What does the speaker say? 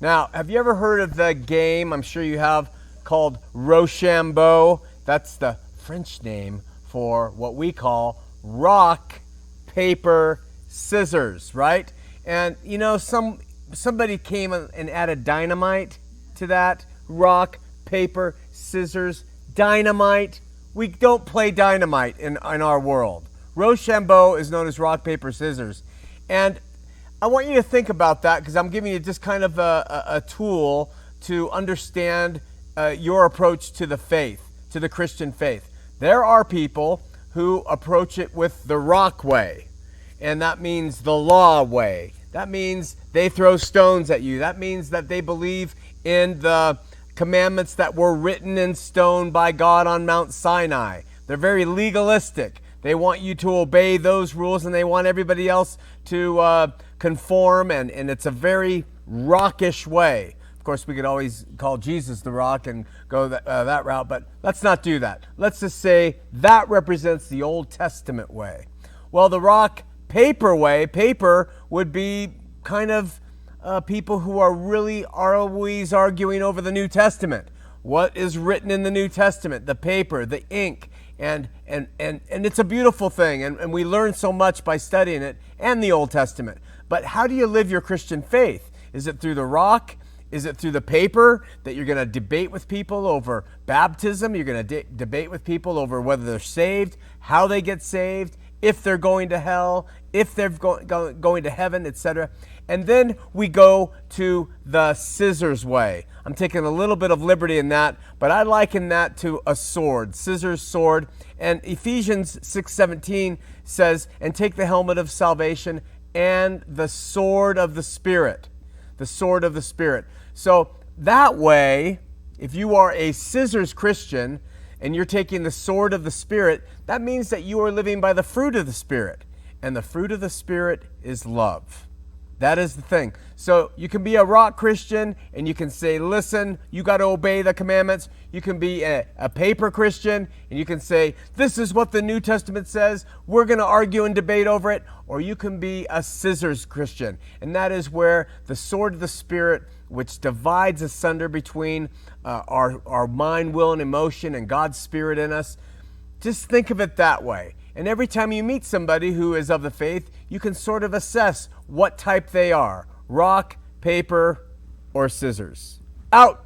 Now, have you ever heard of the game, I'm sure you have, called Rochambeau? That's the French name for what we call rock, paper, scissors, right? And you know, somebody came and added dynamite to that. Rock, paper, scissors, dynamite. We don't play dynamite in our world. Rochambeau is known as rock, paper, scissors. And I want you to think about that because I'm giving you just kind of a tool to understand your approach to the faith, to the Christian faith. There are people who approach it with the rock way, and that means the law way. That means they throw stones at you. That means that they believe in the commandments that were written in stone by God on Mount Sinai. They're very legalistic. They want you to obey those rules, and they want everybody else to conform, and it's a very rockish way. Of course, we could always call Jesus the rock and go that route, but let's not do that. Let's just say that represents the Old Testament way. Well, the rock paper way, paper would be kind of people who are really always arguing over the New Testament. What is written in the New Testament? The paper, the ink. And it's a beautiful thing, and we learn so much by studying it and the Old Testament. But how do you live your Christian faith? Is it through the rock? Is it through the paper that you're going to debate with people over baptism? You're going to debate with people over whether they're saved, how they get saved, if they're going to hell, if they're going to heaven, etc. And then we go to the scissors way. I'm taking a little bit of liberty in that, but I liken that to a sword, scissors, sword. And Ephesians 6:17 says, and take the helmet of salvation and the sword of the Spirit. The sword of the Spirit. So that way, if you are a scissors Christian and you're taking the sword of the Spirit, that means that you are living by the fruit of the Spirit. And the fruit of the Spirit is love. That is the thing. So you can be a rock Christian and you can say, listen, you got to obey the commandments. You can be a paper Christian and you can say, this is what the New Testament says. We're going to argue and debate over it. Or you can be a scissors Christian. And that is where the sword of the Spirit, which divides asunder between our mind, will, and emotion and God's Spirit in us. Just think of it that way. And every time you meet somebody who is of the faith, you can sort of assess what type they are. Rock, paper, or scissors. Out!